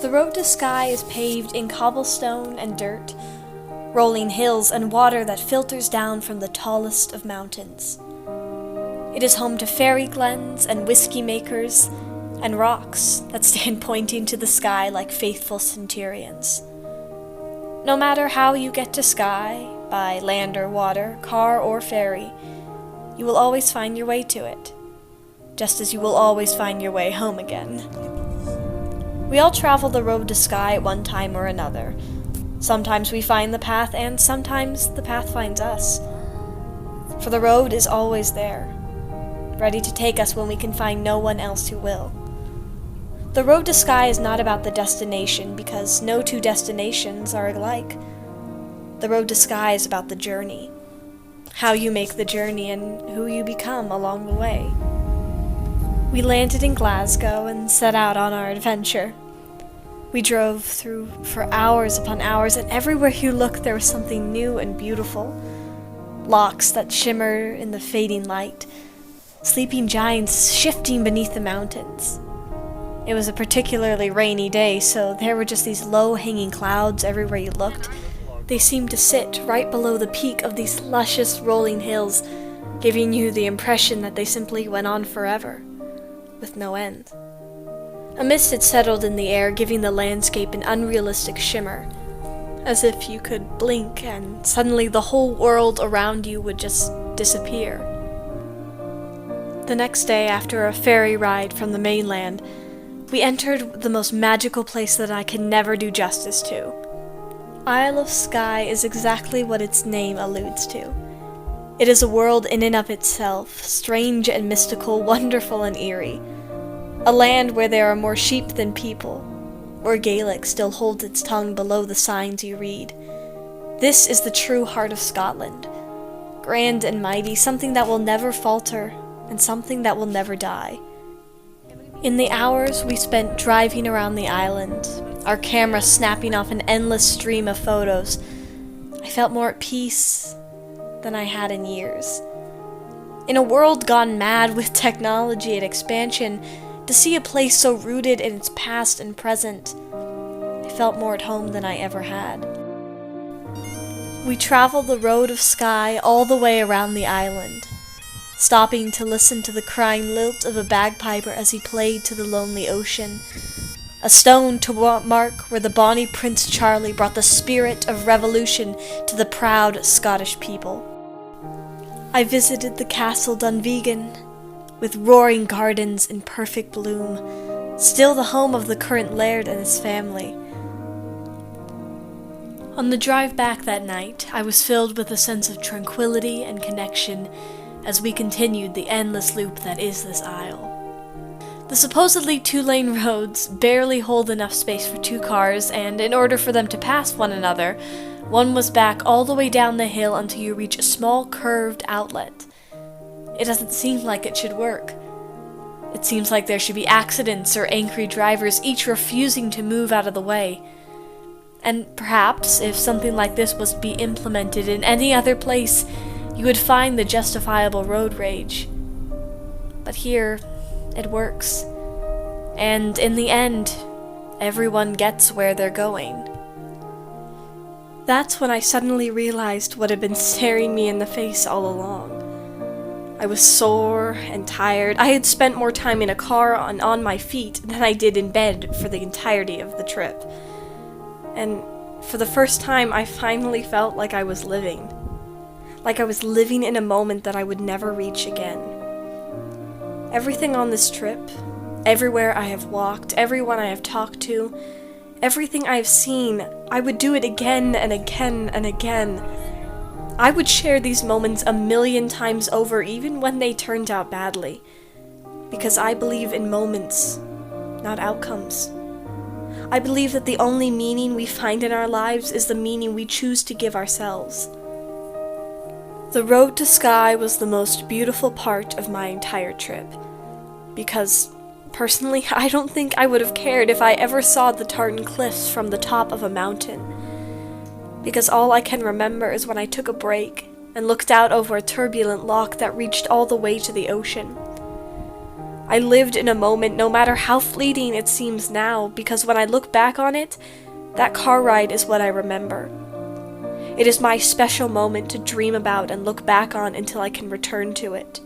The road to Skye is paved in cobblestone and dirt, rolling hills and water that filters down from the tallest of mountains. It is home to fairy glens and whiskey makers and rocks that stand pointing to the sky like faithful centurions. No matter how you get to Skye, by land or water, car or ferry, you will always find your way to it, just as you will always find your way home again. We all travel the road to Skye at one time or another. Sometimes we find the path, and sometimes the path finds us. For the road is always there, ready to take us when we can find no one else who will. The road to Skye is not about the destination, because no two destinations are alike. The road to Skye is about the journey, how you make the journey and who you become along the way. We landed in Glasgow and set out on our adventure. We drove through for hours upon hours, and everywhere you looked there was something new and beautiful. Locks that shimmer in the fading light, sleeping giants shifting beneath the mountains. It was a particularly rainy day, so there were just these low-hanging clouds everywhere you looked. They seemed to sit right below the peak of these luscious rolling hills, giving you the impression that they simply went on forever, with no end. A mist had settled in the air, giving the landscape an unrealistic shimmer, as if you could blink and suddenly the whole world around you would just disappear. The next day, after a ferry ride from the mainland, we entered the most magical place that I can never do justice to. Isle of Skye is exactly what its name alludes to. It is a world in and of itself, strange and mystical, wonderful and eerie. A land where there are more sheep than people, where Gaelic still holds its tongue below the signs you read. This is the true heart of Scotland. Grand and mighty, something that will never falter, and something that will never die. In the hours we spent driving around the island, our camera snapping off an endless stream of photos, I felt more at peace than I had in years. In a world gone mad with technology and expansion, to see a place so rooted in its past and present, I felt more at home than I ever had. We traveled the road of Skye all the way around the island, stopping to listen to the crying lilt of a bagpiper as he played to the lonely ocean, a stone to mark where the bonny Prince Charlie brought the spirit of revolution to the proud Scottish people. I visited the Castle Dunvegan, with roaring gardens in perfect bloom, still the home of the current laird and his family. On the drive back that night, I was filled with a sense of tranquility and connection as we continued the endless loop that is this isle. The supposedly two-lane roads barely hold enough space for two cars, and in order for them to pass one another, one was back all the way down the hill until you reach a small curved outlet. It doesn't seem like it should work. It seems like there should be accidents or angry drivers, each refusing to move out of the way. And perhaps, if something like this was to be implemented in any other place, you would find the justifiable road rage. But here, it works. And in the end, everyone gets where they're going. That's when I suddenly realized what had been staring me in the face all along. I was sore and tired. I had spent more time in a car and on my feet than I did in bed for the entirety of the trip. And for the first time, I finally felt like I was living. Like I was living in a moment that I would never reach again. Everything on this trip, everywhere I have walked, everyone I have talked to, everything I have seen, I would do it again and again and again. I would share these moments 1,000,000 times over, even when they turned out badly, because I believe in moments, not outcomes. I believe that the only meaning we find in our lives is the meaning we choose to give ourselves. The road to Skye was the most beautiful part of my entire trip, because, personally, I don't think I would have cared if I ever saw the Tartan Cliffs from the top of a mountain. Because all I can remember is when I took a break and looked out over a turbulent loch that reached all the way to the ocean. I lived in a moment, no matter how fleeting it seems now, because when I look back on it, that car ride is what I remember. It is my special moment to dream about and look back on until I can return to it.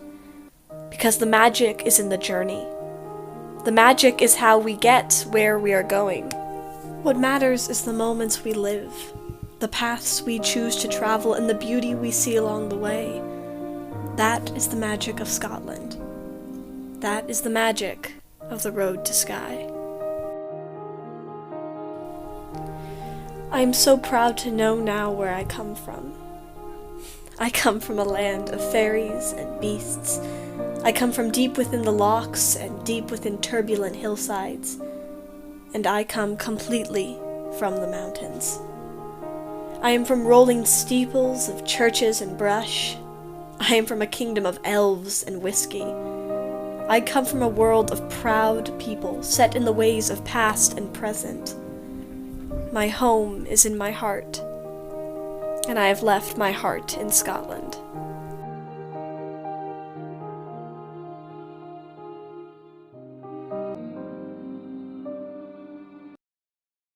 Because the magic is in the journey. The magic is how we get where we are going. What matters is the moments we live, the paths we choose to travel, and the beauty we see along the way. That is the magic of Scotland. That is the magic of the road to Skye. I am so proud to know now where I come from. I come from a land of fairies and beasts. I come from deep within the lochs and deep within turbulent hillsides. And I come completely from the mountains. I am from rolling steeples of churches and brush. I am from a kingdom of elves and whiskey. I come from a world of proud people set in the ways of past and present. My home is in my heart, and I have left my heart in Scotland.